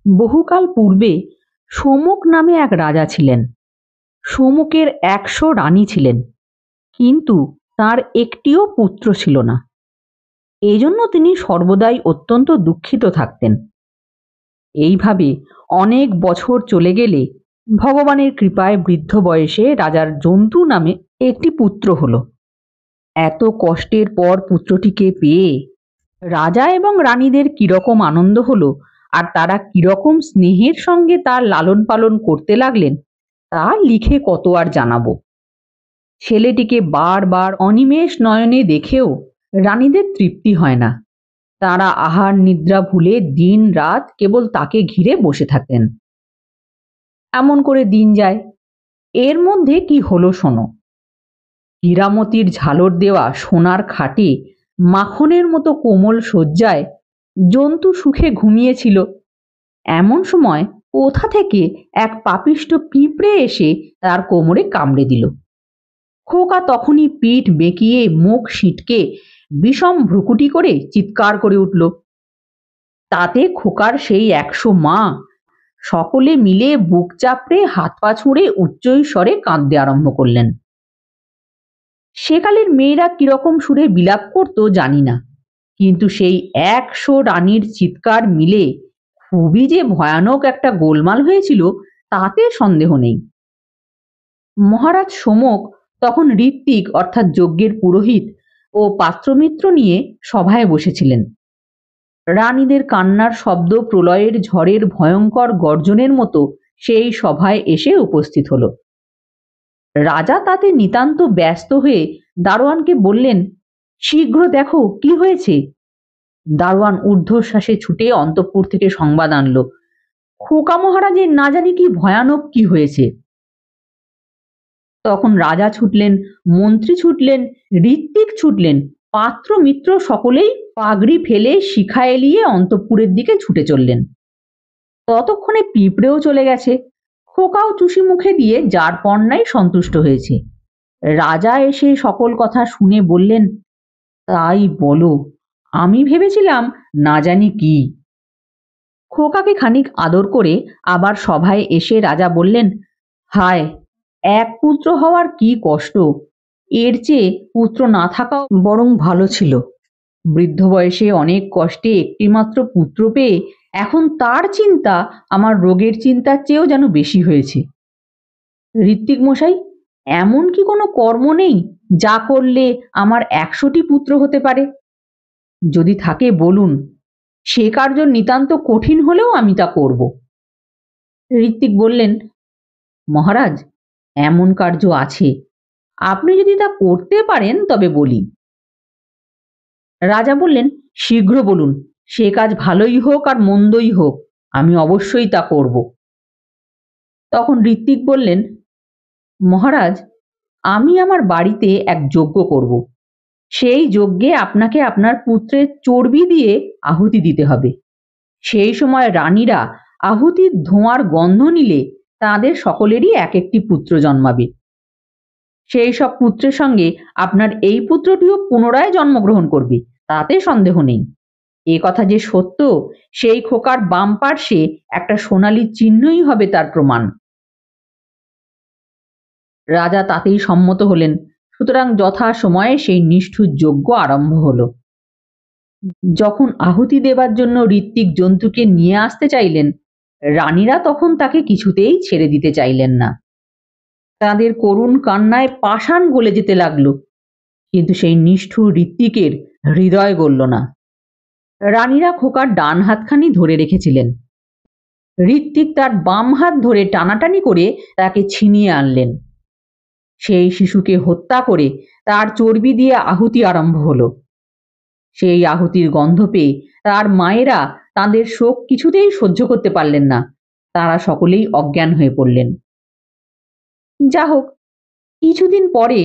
বহুকাল পূর্বে সোমক নামে এক রাজা ছিলেন। সোমকের ১০০ রানী ছিলেন, কিন্তু তার একটিও পুত্র ছিল না। এই জন্য তিনি সর্বদাই অত্যন্ত দুঃখিত থাকতেন। এইভাবে অনেক বছর চলে গেলে ভগবানের কৃপায় বৃদ্ধ বয়সে রাজার জন্তু নামে একটি পুত্র হলো। এত কষ্টের পর পুত্রটিকে পেয়ে রাজা এবং রানীদের কিরকম আনন্দ হলো, আর তারা কিরকম স্নেহের সঙ্গে তার লালন পালন করতে লাগলেন, তা লিখে কত আর জানাবো। ছেলেটিকে বারবার অনিমেষ নয়নে দেখেও রানীদের তৃপ্তি হয় না। তারা আহার নিদ্রা ভুলে দিন রাত কেবল তাকে ঘিরে বসে থাকেন। এমন করে দিন যায়। এর মধ্যে কি হলো শোনো। হীরামতির ঝালর দেওয়া সোনার খাটে মাখনের মতো কোমল শয্যায় জন্তু সুখে ঘুমিয়েছিল। এমন সময় কোথা থেকে এক পাপিষ্ঠ পিঁপড়ে এসে তার কোমরে কামড়ে দিল। খোকা তখনই পিঠ বেঁকিয়ে মুখ সিটকে বিষম ভ্রুকুটি করে চিৎকার করে উঠল। তাতে খোকার সেই ১০০ মা সকলে মিলে বুক চাপড়ে হাত পা ছুঁড়ে উচ্চৈঃস্বরে কাঁদতে আরম্ভ করলেন। সেকালের মেয়েরা কিরকম সুরে বিলাপ করত জানি না, কিন্তু সেই ১০০ রানীর চিৎকার মিলে খুবই যে ভয়ানক একটা গোলমাল হয়েছিল তাতে সন্দেহ নেই। মহারাজ সোমক তখন ঋত্বিক অর্থাৎ যজ্ঞের পুরোহিত ও পাত্রমিত্র নিয়ে সভায় বসেছিলেন। রানীদের কান্নার শব্দ প্রলয়ের ঝড়ের ভয়ঙ্কর গর্জনের মতো সেই সভায় এসে উপস্থিত হলো। রাজা তাতে নিতান্ত ব্যস্ত হয়ে দারোয়ানকে বললেন, শীঘ্র দেখো কি হয়েছে। দারোয়ান ঊর্ধ্বশ্বাসে ছুটে অন্তঃপুর থেকে সংবাদ আনলো, খোকা মহারাজের না জানি কি ভয়ানক কি হয়েছে। তখন রাজা ছুটলেন, মন্ত্রী ছুটলেন, ঋত্বিক ছুটলেন, পাত্র মিত্র সকলেই পাগড়ি ফেলে শিখা এলিয়ে অন্তঃপুরের দিকে ছুটে চললেন। ততক্ষণে পিঁপড়েও চলে গেছে। খোকাও চুষি মুখে দিয়ে যার পণ্যায় সন্তুষ্ট হয়েছে। রাজা এসে সকল কথা শুনে বললেন, তাই বলো, আমি ভেবেছিলাম না জানি কি। খোকাকে খানিক আদর করে আবার সভায় এসে রাজা বললেন, হায়, এক পুত্র হওয়ার কি কষ্ট, এর চেয়ে পুত্র না থাকাও বরং ভালো ছিল। বৃদ্ধ বয়সে অনেক কষ্টে একটিমাত্র পুত্র পেয়ে এখন তার চিন্তা আমার রোগের চিন্তার চেয়েও যেন বেশি হয়েছে। ঋত্বিক মশাই, এমন কি কোনো কর্ম নেই যা করলে আমার ১০০টি পুত্র হতে পারে? যদি থাকে বলুন, সে কার্য নিতান্ত কঠিন হলেও আমি তা করব। ঋত্বিক বললেন, মহারাজ, এমন কার্য আছে, আপনি যদি তা করতে পারেন তবে বলি। রাজা বললেন, শীঘ্র বলুন, সে কাজ ভালোই হোক আর মন্দই হোক, আমি অবশ্যই তা করব। তখন ঋত্বিক বললেন, মহারাজ, আমি আমার বাড়িতে এক যজ্ঞ করব। সেই যজ্ঞে আপনাকে আপনার পুত্রের চর্বি দিয়ে আহুতি দিতে হবে। সেই সময় রানীরা আহুতির ধোঁয়ার গন্ধ নিলে তাদের সকলেরই এক একটি পুত্র জন্মাবে। সেই সব পুত্রের সঙ্গে আপনার এই পুত্রটিও পুনরায় জন্মগ্রহণ করবে, তাতে সন্দেহ নেই। এ কথা যে সত্য, সেই খোকার বাম পার্শ্বে একটা সোনালী চিহ্নই হবে তার প্রমাণ। রাজা তাতেই সম্মত হলেন। সুতরাং যথা সময়ে সেই নিষ্ঠুর যজ্ঞ আরম্ভ হলো। যখন আহুতি দেবার জন্য ঋত্বিক জন্তুকে নিয়ে আসতে চাইলেন, রানীরা তখন তাকে কিছুতেই ছেড়ে দিতে চাইলেন না। তাদের করুণ কান্নায় পাষাণ গলে যেতে লাগলো, কিন্তু সেই নিষ্ঠুর ঋত্বিকের হৃদয় গলল না। রানীরা খোকার ডান হাতখানি ধরে রেখেছিলেন। ঋত্বিক তার বাম হাত ধরে টানাটানি করে তাকে ছিনিয়ে আনলেন। সেই শিশুকে হত্যা করে তার চর্বি দিয়ে আহুতি আরম্ভ হলো। সেই আহুতির গন্ধ পেয়ে তার মায়েরা তাদের শোক কিছুতেই সহ্য করতে পারলেন না। তারা সকলেই অজ্ঞান হয়ে পড়লেন। যা হোক, কিছুদিন পরে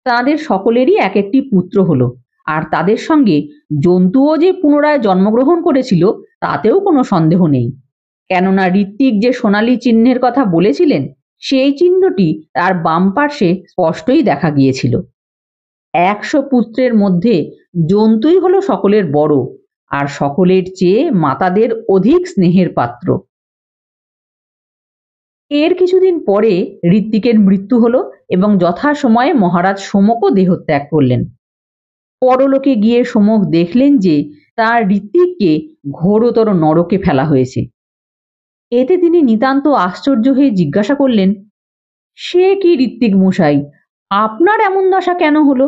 তাদের সকলেরই এক একটি পুত্র হলো, আর তাদের সঙ্গে জন্তুও যে পুনরায় জন্মগ্রহণ করেছিল তাতেও কোনো সন্দেহ নেই। কেননা ঋত্বিক যে সোনালী চিহ্নের কথা বলেছিলেন, সেই চিহ্নটি তার বাম পার্শ্বে স্পষ্টই দেখা গিয়েছিল। ১০০ পুত্রের মধ্যে জন্তুই হলো সকলের বড়, আর সকলের চেয়ে মাতাদের অধিক স্নেহের পাত্র। এর কিছুদিন পরে ঋত্বিকের মৃত্যু হলো এবং যথাসময়ে মহারাজ সোমকও দেহত্যাগ করলেন। পরলোকে গিয়ে সোমক দেখলেন যে তার ঋত্বিককে ঘোরতর নরকে ফেলা হয়েছে। এতে তিনি নিতান্ত আশ্চর্য হয়ে জিজ্ঞাসা করলেন, সে কি ঋত্বিক মশাই, আপনার এমন দশা কেন হলো?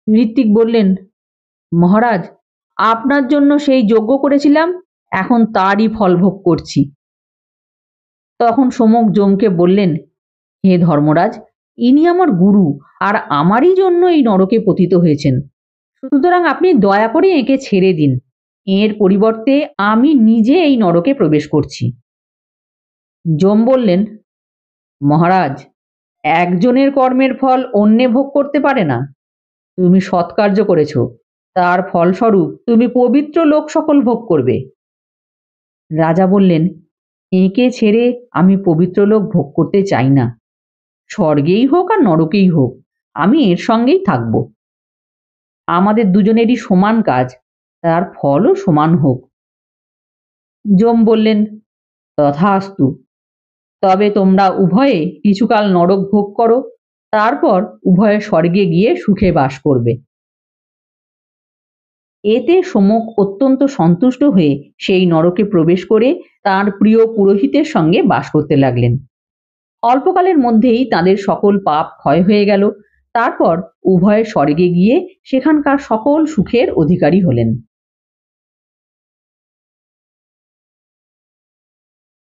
ঋত্বিক বললেন, মহারাজ, আপনার জন্য সেই যজ্ঞ করেছিলাম, এখন তারই ফল ভোগ করছি। তখন সোমক যমকে বললেন, হে ধর্মরাজ, ইনি আমার গুরু আর আমারই জন্য এই নরকে পতিত হয়েছেন, সুতরাং আপনি দয়া করে একে ছেড়ে দিন। এর পরিবর্তে আমি নিজে এই নরকে প্রবেশ করছি। যম বললেন, মহারাজ, একজনের কর্মের ফল অন্যে ভোগ করতে পারে না। তুমি সৎকার্য করেছ, তার ফলস্বরূপ তুমি পবিত্র লোক সকল ভোগ করবে। রাজা বললেন, একে ছেড়ে আমি পবিত্র লোক ভোগ করতে চাই না। স্বর্গেই হোক আর নরকেই হোক, আমি এর সঙ্গেই থাকব। আমাদের দুজনেরই সমান কাজ, তার ফলও সমান হোক। যম বললেন, তথাস্তু। তবে তোমরা উভয়ে কিছুকাল নরক ভোগ করো, তারপর উভয়ে স্বর্গে গিয়ে সুখে বাস করবে। এতে সোমক অত্যন্ত সন্তুষ্ট হয়ে সেই নরকে প্রবেশ করে তার প্রিয় পুরোহিতের সঙ্গে বাস করতে লাগলেন। অল্পকালের মধ্যেই তাদের সকল পাপ ক্ষয় হয়ে গেল। তারপর উভয়ে স্বর্গে গিয়ে সেখানকার সকল সুখের অধিকারী হলেন।